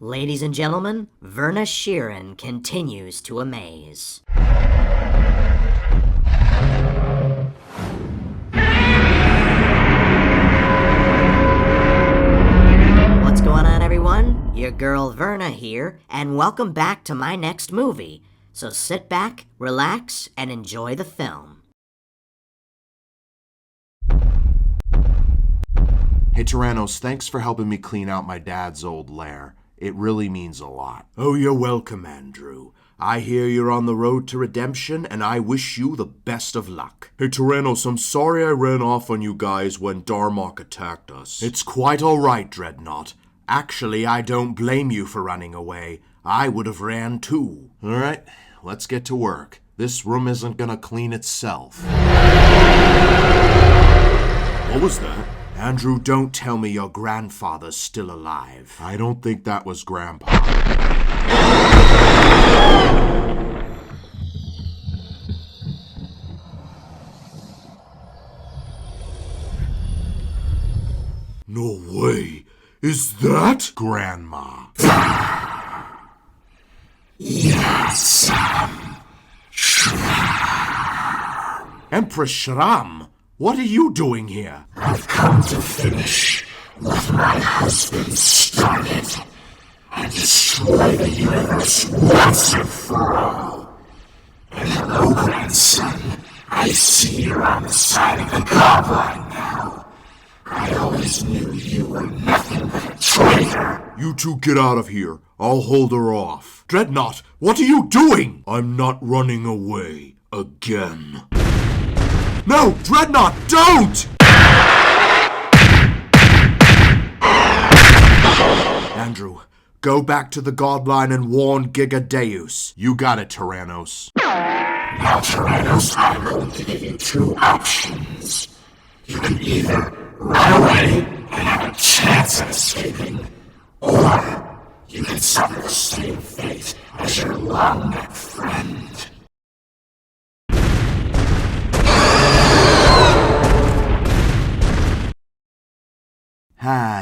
Ladies and gentlemen, Verna continues to amaze. What's going on, everyone? Your girl Verna here, and welcome back to my next movie. So sit back, relax, and enjoy the film. Hey Tyrannos, thanks for helping me clean out my dad's old lair. It really means a lot. Oh, you're welcome, Andrew. I hear you're on the road to redemption, and I wish you the best of luck. Hey Tyrannos, I'm sorry I ran off on you guys when Darmok attacked us. It's quite all right, Dreadnought. Actually, I don't blame you for running away. I would have ran too. Alright, let's get to work. This room isn't gonna clean itself. What was that? Andrew, don't tell me your grandfather's still alive. I don't think that was Grandpa. No way. Is that Grandma? Yes, Empress Sham? What are you doing here? I've come to finish what my husband started and destroy the universe once and for all. And hello, grandson. I see you're on the side of the godline now. I always knew you were nothing but a traitor. You two get out of here. I'll hold her off. Dreadnought, what are you doing? I'm not running away again. No, Dreadnought, don't! Andrew, go back to the godline and warn Gigadeus. You got it, Tyrannos. Now, Tyrannos, I'm going to give you two options. You can either run away and have a chance at escaping, or you can suffer the same fate as your long-neck friend.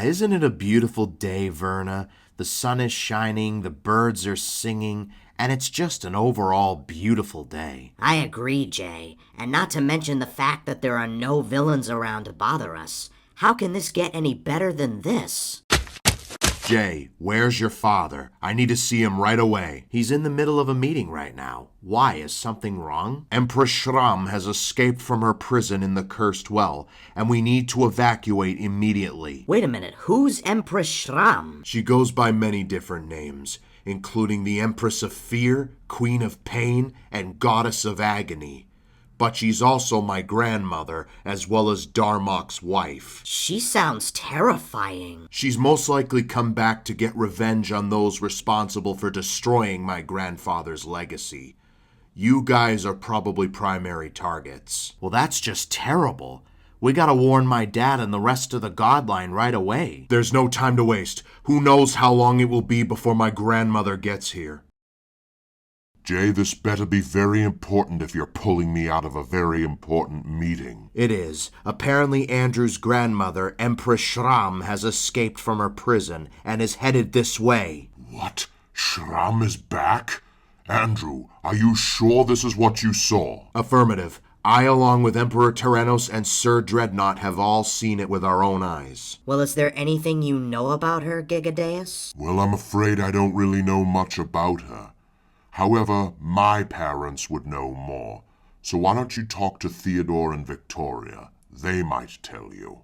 Isn't it a beautiful day, Verna? The sun is shining, the birds are singing, and it's just an overall beautiful day. I agree, Jay, and not to mention the fact that there are no villains around to bother us. How can this get any better than this? Jay, where's your father? I need to see him right away. He's in the middle of a meeting right now. Why, is something wrong? Empress Sham has escaped from her prison in the Cursed Well, and we need to evacuate immediately. Wait a minute, who's Empress Sham? She goes by many different names, including the Empress of Fear, Queen of Pain, and Goddess of Agony. But she's also my grandmother, as well as Darmok's wife. She sounds terrifying. She's most likely come back to get revenge on those responsible for destroying my grandfather's legacy. You guys are probably primary targets. Well, that's just terrible. We gotta warn my dad and the rest of the godline right away. There's no time to waste. Who knows how long it will be before my grandmother gets here. Jay, this better be very important if you're pulling me out of a very important meeting. It is. Apparently Andrew's grandmother, Empress Sham, has escaped from her prison and is headed this way. What? Shram is back? Andrew, are you sure this is what you saw? Affirmative. I, along with Emperor Tyrannos and Sir Dreadnought, have all seen it with our own eyes. Well, is there anything you know about her, Gigadeus? Well, I'm afraid I don't really know much about her. However, my parents would know more, so why don't you talk to Theodore and Victoria? They might tell you.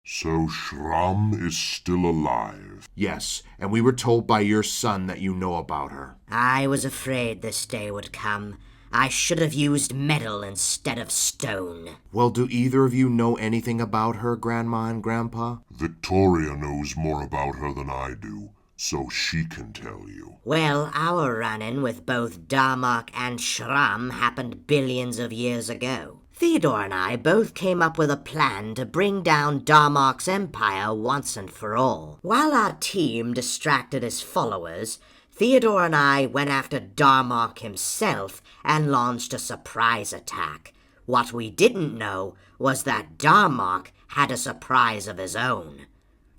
So Shram is still alive? Yes, and we were told by your son that you know about her. I was afraid this day would come. I should have used metal instead of stone. Well, do either of you know anything about her, Grandma and Grandpa? Victoria knows more about her than I do, so she can tell you. Well, our run-in with both Darmok and Shram happened billions of years ago. Theodore and I both came up with a plan to bring down Darmok's empire once and for all. While our team distracted his followers, Theodore and I went after Darmok himself and launched a surprise attack. What we didn't know was that Darmok had a surprise of his own.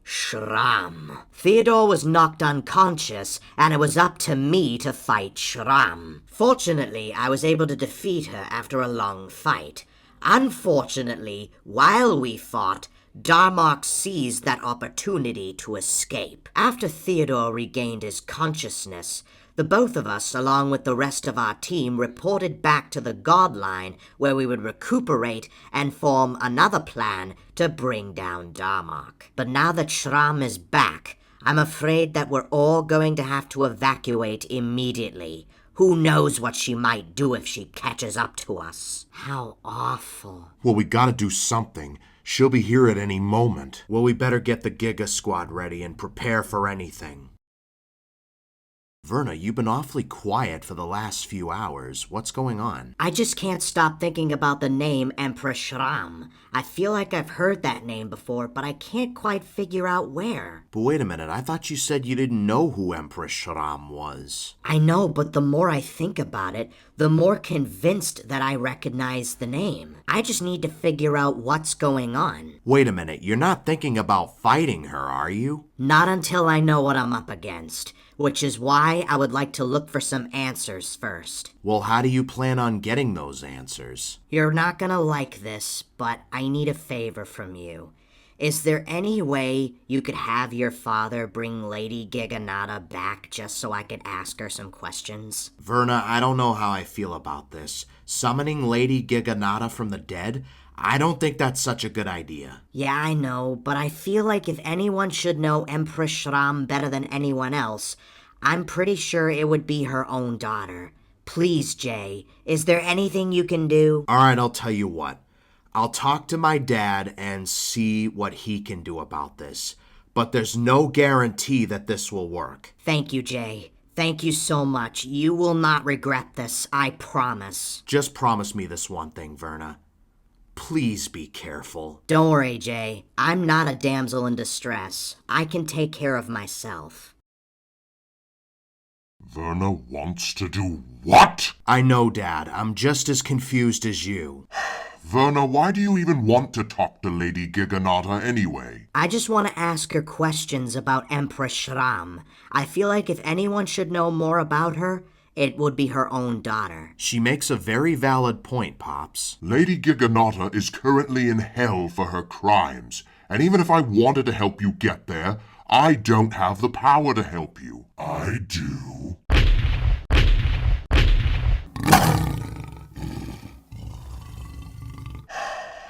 Shram. Theodore was knocked unconscious, and it was up to me to fight Shram. Fortunately, I was able to defeat her after a long fight. Unfortunately, while we fought, Darmok seized that opportunity to escape. After Theodore regained his consciousness, the both of us, along with the rest of our team, reported back to the godline, where we would recuperate and form another plan to bring down Darmok. But now that Shram is back, I'm afraid that we're all going to have to evacuate immediately. Who knows what she might do if she catches up to us? How awful. Well, we gotta do something. She'll be here at any moment. Well, we better get the Giga Squad ready and prepare for anything. Verna, you've been awfully quiet for the last few hours. What's going on? I just can't stop thinking about the name Empress Sham. I feel like I've heard that name before, but I can't quite figure out where. But wait a minute, I thought you said you didn't know who Empress Sham was. I know, but the more I think about it, the more convinced that I recognize the name. I just need to figure out what's going on. Wait a minute, you're not thinking about fighting her, are you? Not until I know what I'm up against. Which is why I would like to look for some answers first. Well, how do you plan on getting those answers? You're not gonna like this, but I need a favor from you. Is there any way you could have your father bring Lady Giganata back just so I could ask her some questions? Verna, I don't know how I feel about this. Summoning Lady Giganata from the dead? I don't think that's such a good idea. Yeah, I know, but I feel like if anyone should know Empress Shram better than anyone else, I'm pretty sure it would be her own daughter. Please, Jay, is there anything you can do? Alright, I'll tell you what. I'll talk to my dad and see what he can do about this. But there's no guarantee that this will work. Thank you, Jay. Thank you so much. You will not regret this, I promise. Just promise me this one thing, Verna. Please be careful. Don't worry, Jay. I'm not a damsel in distress. I can take care of myself. Verna wants to do what? I know, Dad. I'm just as confused as you. Verna, why do you even want to talk to Lady Giganata anyway? I just want to ask her questions about Empress Shram. I feel like if anyone should know more about her, it would be her own daughter. She makes a very valid point, Pops. Lady Giganata is currently in hell for her crimes, and even if I wanted to help you get there, I don't have the power to help you. I do.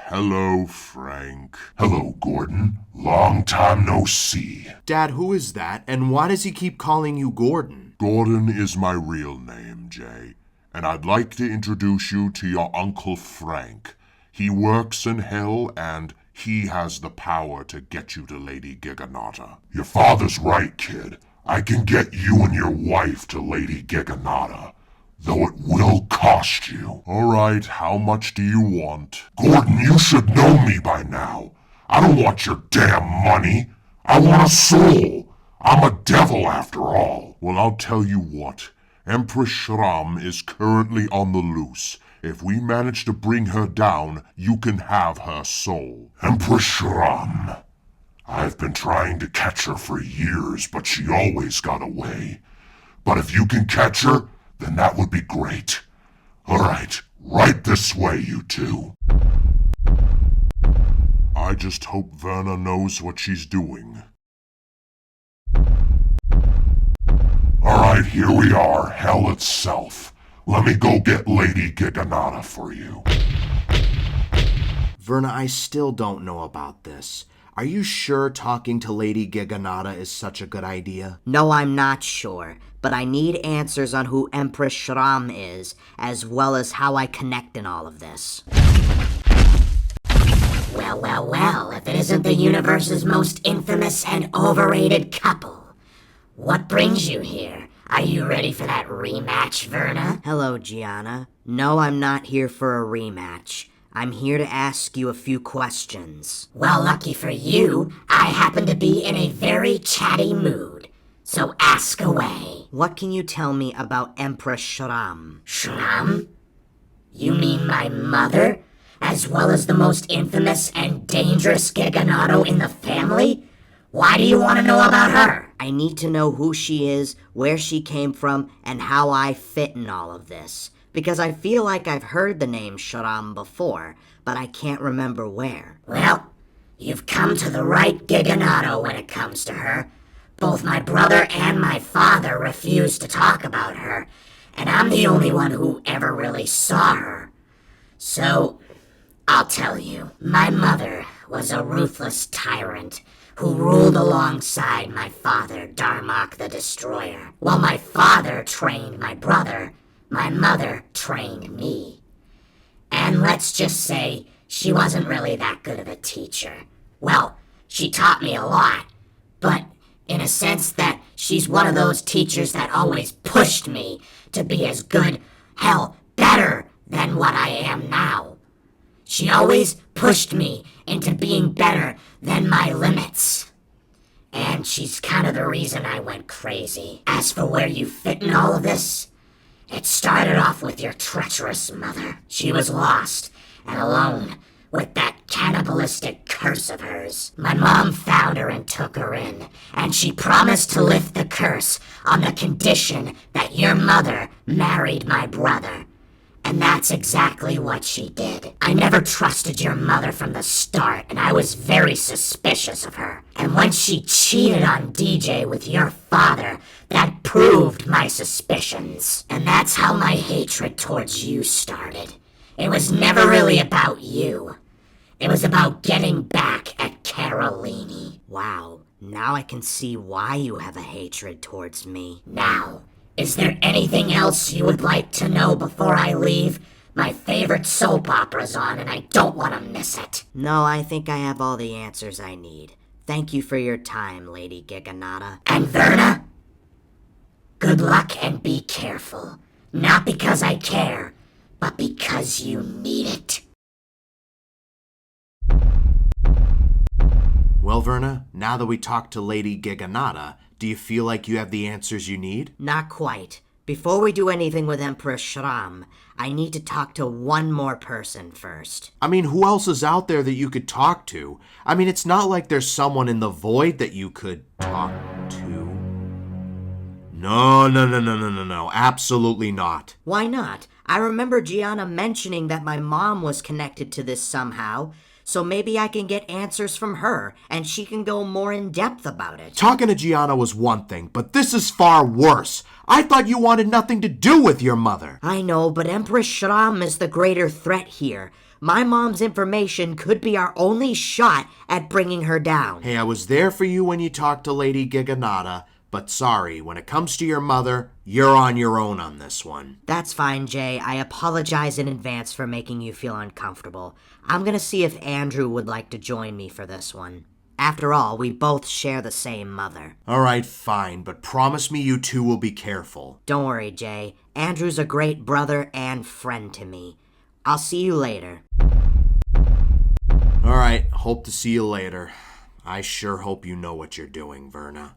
Hello, Frank. Hello, Gordon. Long time no see. Dad, who is that, and why does he keep calling you Gordon? Gordon is my real name, Jay, and I'd like to introduce you to your Uncle Frank. He works in hell, and he has the power to get you to Lady Giganata. Your father's right, kid. I can get you and your wife to Lady Giganata, though it will cost you. All right, how much do you want? Gordon, you should know me by now. I don't want your damn money. I want a soul. I'm a devil after all. Well, I'll tell you what. Empress Shram is currently on the loose. If we manage to bring her down, you can have her soul. Empress Shram. I've been trying to catch her for years, but she always got away. But if you can catch her, then that would be great. All right, right this way, you two. I just hope Verna knows what she's doing. Alright, here we are, hell itself. Let me go get Lady Giganata for you. Verna, I still don't know about this. Are you sure talking to Lady Giganata is such a good idea? No, I'm not sure, but I need answers on who Empress Shram is, as well as how I connect in all of this. Well, if it isn't the universe's most infamous and overrated couple. What brings you here? Are you ready for that rematch, Verna? Hello, Gianna. No, I'm not here for a rematch. I'm here to ask you a few questions. Well, lucky for you, I happen to be in a very chatty mood. So ask away. What can you tell me about Empress Shram? Shram? You mean my mother? As well as the most infamous and dangerous Giganoto in the family? Why do you want to know about her? I need to know who she is, where she came from, and how I fit in all of this. Because I feel like I've heard the name Shram before, but I can't remember where. Well, you've come to the right Giganato when it comes to her. Both my brother and my father refuse to talk about her, and I'm the only one who ever really saw her. So, I'll tell you, my mother was a ruthless tyrant who ruled alongside my father, Darmok the Destroyer. While my father trained my brother, my mother trained me. And let's just say she wasn't really that good of a teacher. Well, she taught me a lot, but in a sense that she's one of those teachers that always pushed me to be as good, hell, better than what I am now. She always pushed me into being better than my limits. And she's kind of the reason I went crazy. As for where you fit in all of this, it started off with your treacherous mother. She was lost and alone with that cannibalistic curse of hers. My mom found her and took her in, and she promised to lift the curse on the condition that your mother married my brother. And that's exactly what she did. I never trusted your mother from the start, and I was very suspicious of her. And when she cheated on DJ with your father, that proved my suspicions. And that's how my hatred towards you started. It was never really about you. It was about getting back at Carolini. Wow, now I can see why you have a hatred towards me. Now, is there anything else you would like to know before I leave? My favorite soap opera's on and I don't want to miss it. No, I think I have all the answers I need. Thank you for your time, Lady Giganata. And Verna? Good luck and be careful. Not because I care, but because you need it. Well, Verna, now that we talked to Lady Giganata, do you feel like you have the answers you need? Not quite. Before we do anything with Empress Sham, I need to talk to one more person first. I mean, who else is out there that you could talk to? I mean, it's not like there's someone in the void that you could talk to. No, absolutely not. Why not? I remember Gianna mentioning that my mom was connected to this somehow, so maybe I can get answers from her, and she can go more in depth about it. Talking to Gianna was one thing, but this is far worse. I thought you wanted nothing to do with your mother. I know, but Empress Sham is the greater threat here. My mom's information could be our only shot at bringing her down. Hey, I was there for you when you talked to Lady Giganata, but sorry, when it comes to your mother, you're on your own on this one. That's fine, Jay. I apologize in advance for making you feel uncomfortable. I'm gonna see if Andrew would like to join me for this one. After all, we both share the same mother. All right, fine, but promise me you two will be careful. Don't worry, Jay. Andrew's a great brother and friend to me. I'll see you later. All right, hope to see you later. I sure hope you know what you're doing, Verna.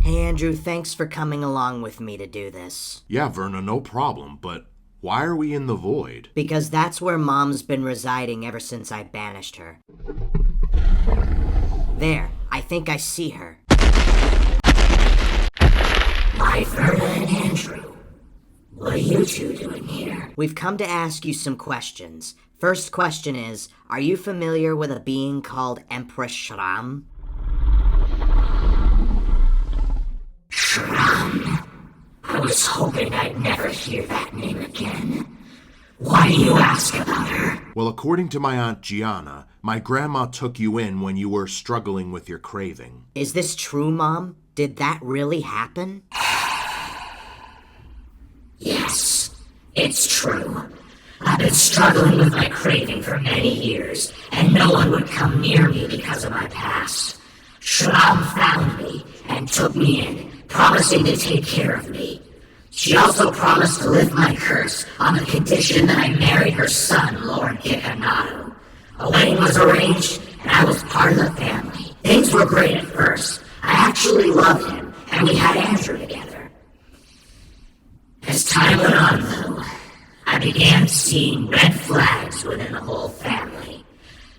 Hey, Andrew, thanks for coming along with me to do this. Yeah, Verna, no problem, but why are we in the void? Because that's where Mom's been residing ever since I banished her. There, I think I see her. Hi, Verna and Andrew. What are you two doing here? We've come to ask you some questions. First question is, are you familiar with a being called Empress Sham? Shram? I was hoping I'd never hear that name again. Why do you ask about her? Well, according to my Aunt Gianna, my grandma took you in when you were struggling with your craving. Is this true, Mom? Did that really happen? Yes, it's true. I've been struggling with my craving for many years, and no one would come near me because of my past. Shram found me and took me in, promising to take care of me. She also promised to lift my curse on the condition that I married her son, Lord Giganato. A wedding was arranged, and I was part of the family. Things were great at first. I actually loved him, and we had Andrew together. As time went on, though, I began seeing red flags within the whole family.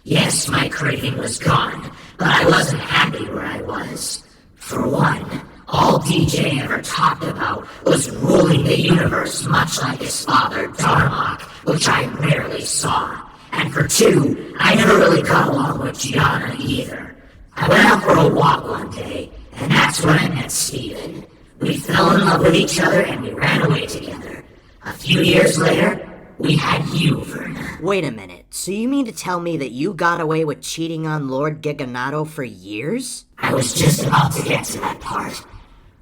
Yes, my craving was gone, but I wasn't happy where I was. For one, all DJ ever talked about was ruling the universe much like his father, Darmok, which I rarely saw. And for two, I never really got along with Gianna either. I went out for a walk one day, and that's when I met Steven. We fell in love with each other and we ran away together. A few years later, we had you, Verna. Wait a minute, so you mean to tell me that you got away with cheating on Lord Giganoto for years? I was just about to get to that part.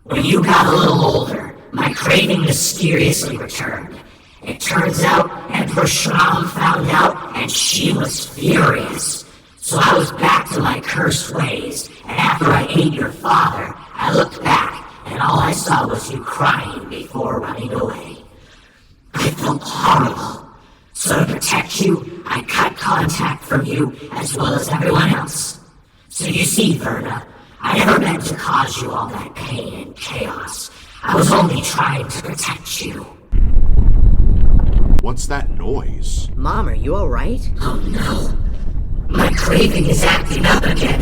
When you got a little older, my craving mysteriously returned. It turns out Empress Sham found out, and she was furious. So I was back to my cursed ways, and after I ate your father, I looked back, and all I saw was you crying before running away. I felt horrible. So to protect you, I cut contact from you as well as everyone else. So you see, Verna, I never meant to cause you all that pain and chaos. I was only trying to protect you. What's that noise? Mom, are you alright? Oh no. My craving is acting up again.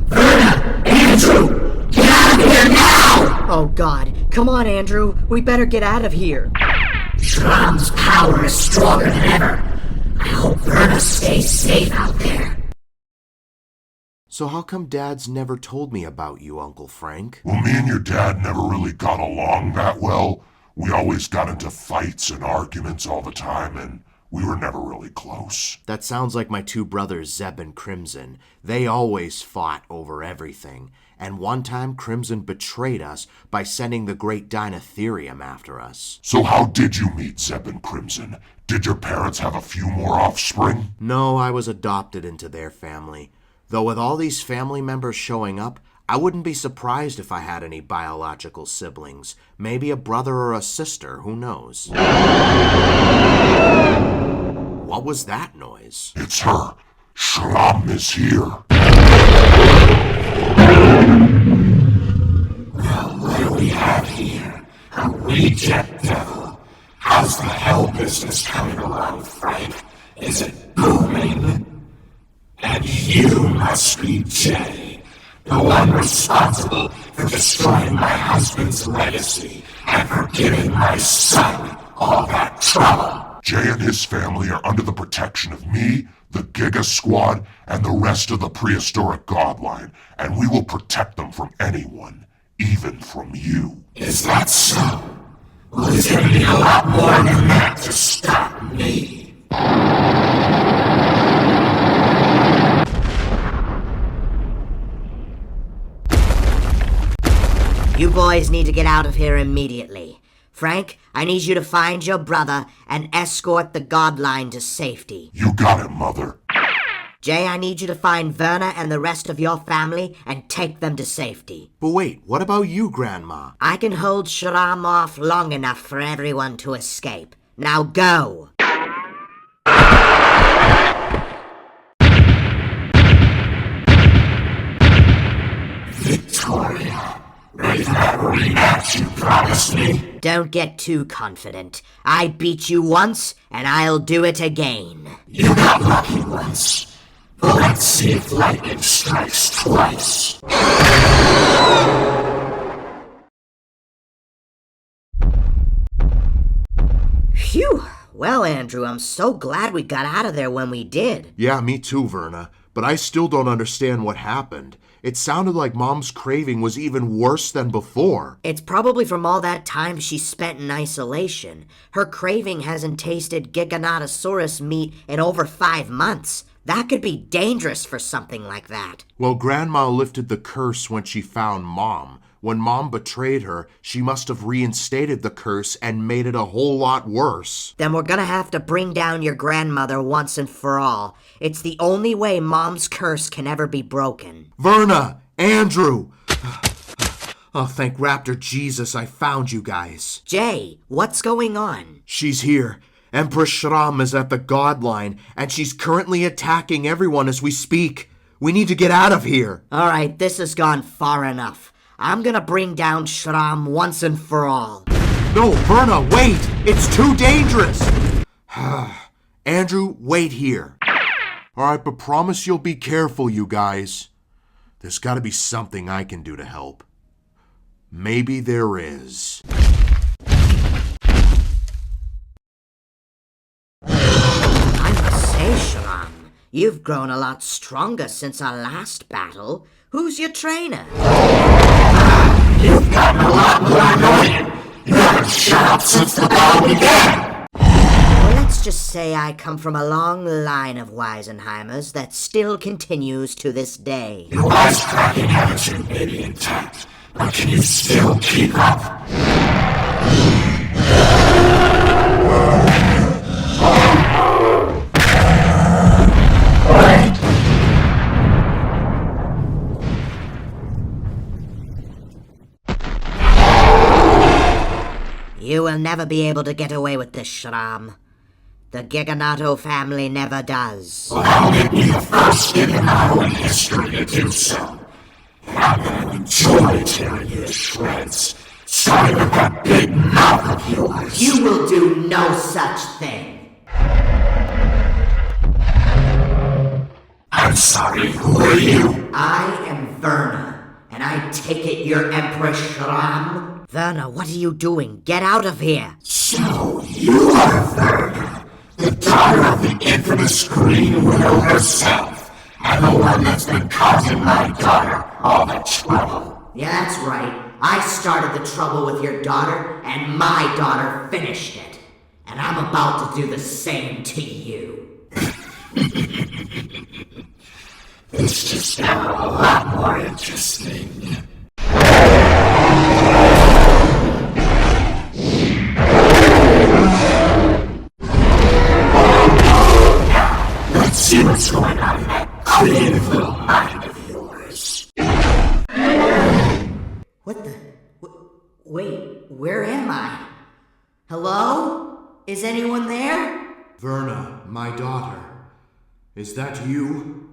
Verna! Andrew! Get out of here now! Oh god, come on Andrew, we better get out of here. Shram's power is stronger than ever. I hope Verna stays safe out there. So how come Dad's never told me about you, Uncle Frank? Well, me and your dad never really got along that well. We always got into fights and arguments all the time, and we were never really close. That sounds like my two brothers, Zeb and Crimson. They always fought over everything. And one time, Crimson betrayed us by sending the great Dinotherium after us. So how did you meet Zeb and Crimson? Did your parents have a few more offspring? No, I was adopted into their family. Though with all these family members showing up, I wouldn't be surprised if I had any biological siblings. Maybe a brother or a sister, who knows? What was that noise? It's her. Shram is here. Well, what do we have here? A reject devil. How's the hell business coming along, Frank? Is it booming? And you must be Jay, the one responsible for destroying my husband's legacy and for giving my son all that trouble. Jay and his family are under the protection of me, the Giga Squad, and the rest of the prehistoric godline, and we will protect them from anyone, even from you. Is that so? Well, there's gonna be a lot more than that to stop me. You boys need to get out of here immediately. Frank, I need you to find your brother and escort the godline to safety. You got it, Mother. Jay, I need you to find Verna and the rest of your family and take them to safety. But wait, what about you, Grandma? I can hold Shram off long enough for everyone to escape. Now go! Victoria, ready for that rematch you promised me? Don't get too confident. I beat you once, and I'll do it again. You got lucky once. But let's see if lightning strikes twice. Phew! Well, Andrew, I'm so glad we got out of there when we did. Yeah, me too, Verna. But I still don't understand what happened. It sounded like Mom's craving was even worse than before. It's probably from all that time she spent in isolation. Her craving hasn't tasted Giganatosaurus meat in over 5 months. That could be dangerous for something like that. Well, Grandma lifted the curse when she found Mom. When Mom betrayed her, she must have reinstated the curse and made it a whole lot worse. Then we're gonna have to bring down your grandmother once and for all. It's the only way Mom's curse can ever be broken. Verna! Andrew! Oh, thank Raptor Jesus I found you guys. Jay, what's going on? She's here. Empress Sham is at the godline, and she's currently attacking everyone as we speak. We need to get out of here. All right, this has gone far enough. I'm gonna bring down Shram once and for all. No, Verna, wait! It's too dangerous! Andrew, wait here. All right, but promise you'll be careful, you guys. There's got to be something I can do to help. Maybe there is. I must say, Shram, you've grown a lot stronger since our last battle. Who's your trainer? You've gotten a lot more annoying. You haven't shut up since the battle began. Well, let's just say I come from a long line of Weisenheimers that still continues to this day. Your wisecracking attitude may be intact, but can you still keep up? You will never be able to get away with this, Shram. The Giganato family never does. Well, I'll make me the first Giganato in history to do so. And I'm gonna enjoy tearing you to shreds, starting with that big mouth of yours. You will do no such thing. I'm sorry, who are you? I am Verna, and I take it you're Empress Sham? Verna, what are you doing? Get out of here! So, you are Verna, the daughter of the infamous Green Widow herself, and the one that's been causing my daughter all the trouble. Yeah, that's right. I started the trouble with your daughter, and my daughter finished it. And I'm about to do the same to you. This just got a lot more interesting. Let's see what's going on in that creative little mind of yours. What the... Wait, where am I? Hello? Is anyone there? Verna, my daughter. Is that you?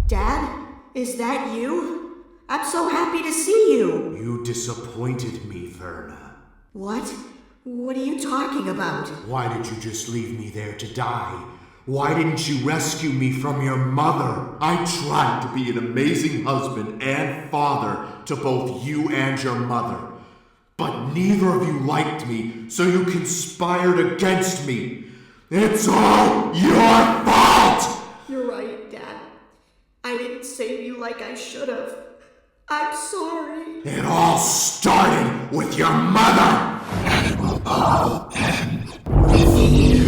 Dad? Is that you? I'm so happy to see you. You disappointed me, Verna. What? What are you talking about? Why did you just leave me there to die? Why didn't you rescue me from your mother? I tried to be an amazing husband and father to both you and your mother. But neither of you liked me, so you conspired against me. It's all your fault! You're right, Dad. I didn't save you like I should have. I'm sorry. It all started with your mother! And it will all end with you.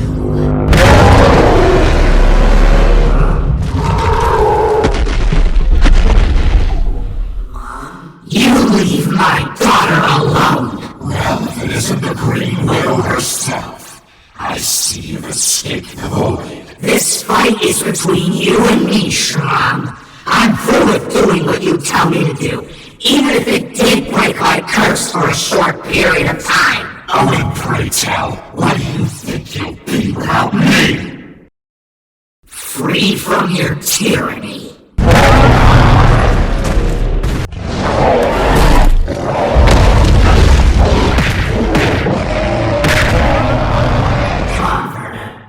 You leave my daughter alone! Well, if it isn't the Green Widow herself, I see you've escaped the void. This fight is between you and me, Shram. I'm through with doing what you tell me to do, even if it did break my curse for a short period of time. Oh, and pray tell, what do you think you'll be without me? Free from your tyranny.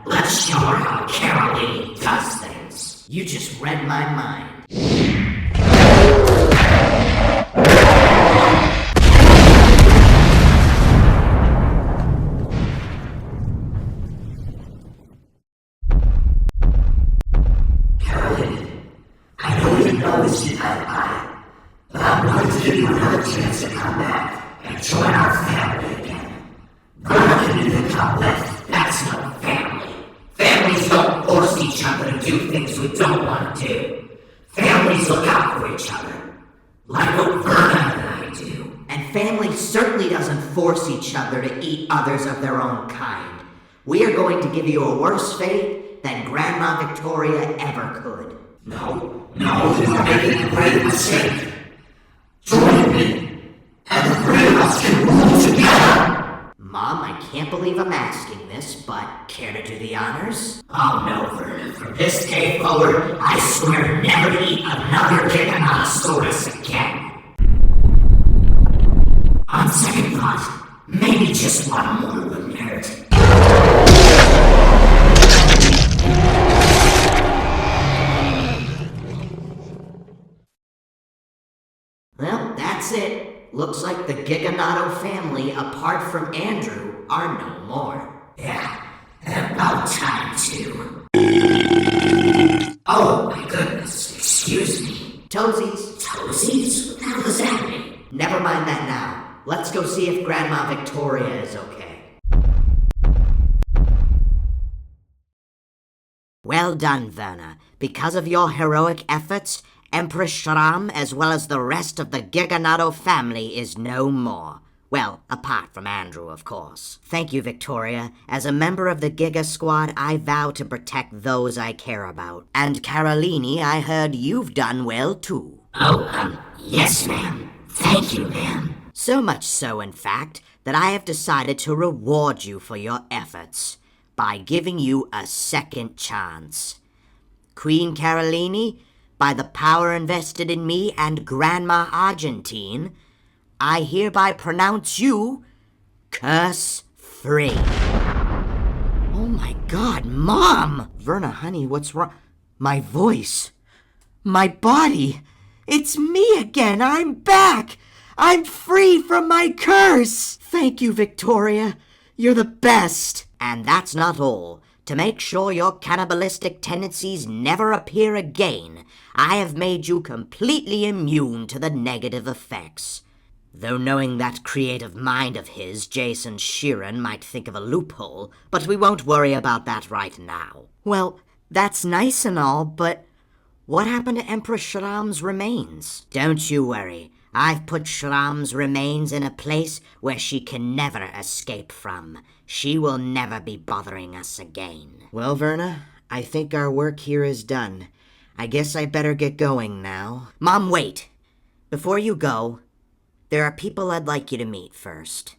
Let's show her how Caroline does things. You just read my mind. Caroline, I know you didn't always keep that eye, but I'm going to give you another chance to come back and join our family again. Verna can even come with. That's no family. Families don't force each other to do things we don't want to do. Families look out for each other. Like what Verna and I do. And family certainly doesn't force each other to eat others of their own kind. We are going to give you a worse fate than Grandma Victoria ever could. No, you're making a great mistake. Join me, and the three of us can rule together. Mom, I can't believe I'm asking this, but care to do the honors? Oh no, Verna. From this day forward, I swear never to eat another Giganotosaurus again. On second thought, maybe just one more wouldn't hurt. Well, that's it. Looks like the Giganato family, apart from Andrew, are no more. Yeah, about time too. Oh my goodness, excuse me. Toesies. Toesies? What the hell does that mean? Never mind that now. Let's go see if Grandma Victoria is okay. Well done, Verna. Because of your heroic efforts, Empress Sham, as well as the rest of the Giganato family, is no more. Well, apart from Andrew, of course. Thank you, Victoria. As a member of the Giga Squad, I vow to protect those I care about. And Carolini, I heard you've done well, too. Oh, yes, ma'am. Thank you, ma'am. So much so, in fact, that I have decided to reward you for your efforts by giving you a second chance. Queen Carolini, by the power invested in me and Grandma Argentine, I hereby pronounce you curse-free. Oh my God, Mom! Verna, honey, what's wrong? My voice. My body. It's me again. I'm back. I'm free from my curse. Thank you, Victoria. You're the best. And that's not all. To make sure your cannibalistic tendencies never appear again, I have made you completely immune to the negative effects. Though knowing that creative mind of his, Jason Sheeran, might think of a loophole, but we won't worry about that right now. Well, that's nice and all, but what happened to Empress Shram's remains? Don't you worry. I've put Shram's remains in a place where she can never escape from. She will never be bothering us again. Well, Verna, I think our work here is done. I guess I better get going now. Mom, wait! Before you go, there are people I'd like you to meet first.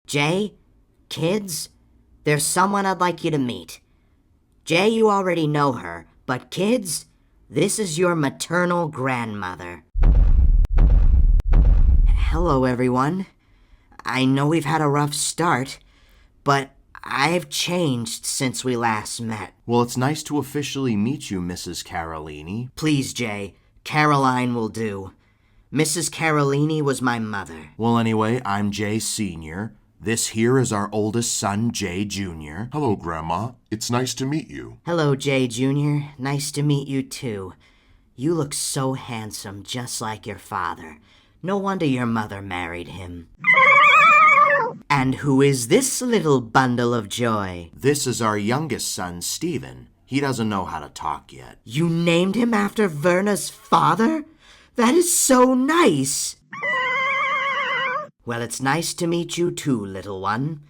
Jay, kids, there's someone I'd like you to meet. Jay, you already know her, but kids, this is your maternal grandmother. Hello, everyone. I know we've had a rough start, but I've changed since we last met. Well, it's nice to officially meet you, Mrs. Carolini. Please, Jay, Caroline will do. Mrs. Carolini was my mother. Well, anyway, I'm Jay Sr. This here is our oldest son, Jay Jr. Hello, Grandma. It's nice to meet you. Hello, Jay Jr. Nice to meet you, too. You look so handsome, just like your father. No wonder your mother married him. And who is this little bundle of joy? This is our youngest son, Stephen. He doesn't know how to talk yet. You named him after Verna's father? That is so nice. Well, it's nice to meet you too, little one.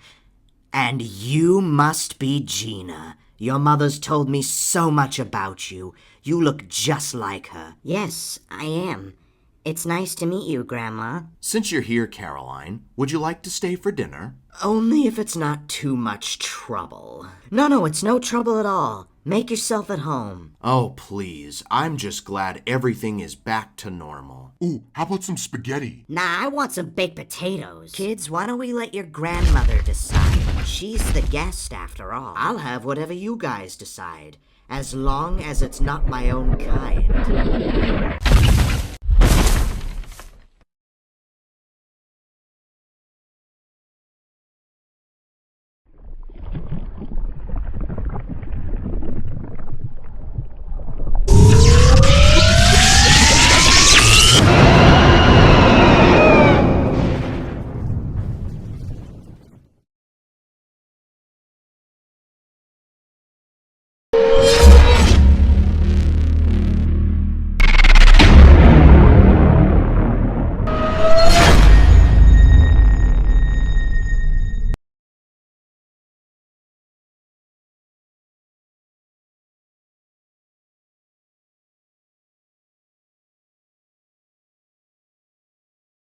And you must be Gina. Your mother's told me so much about you. You look just like her. Yes, I am. It's nice to meet you, Grandma. Since you're here, Caroline, would you like to stay for dinner? Only if it's not too much trouble. No, it's no trouble at all. Make yourself at home. Oh, please. I'm just glad everything is back to normal. Ooh, how about some spaghetti? Nah, I want some baked potatoes. Kids, why don't we let your grandmother decide? She's the guest, after all. I'll have whatever you guys decide, as long as it's not my own kind.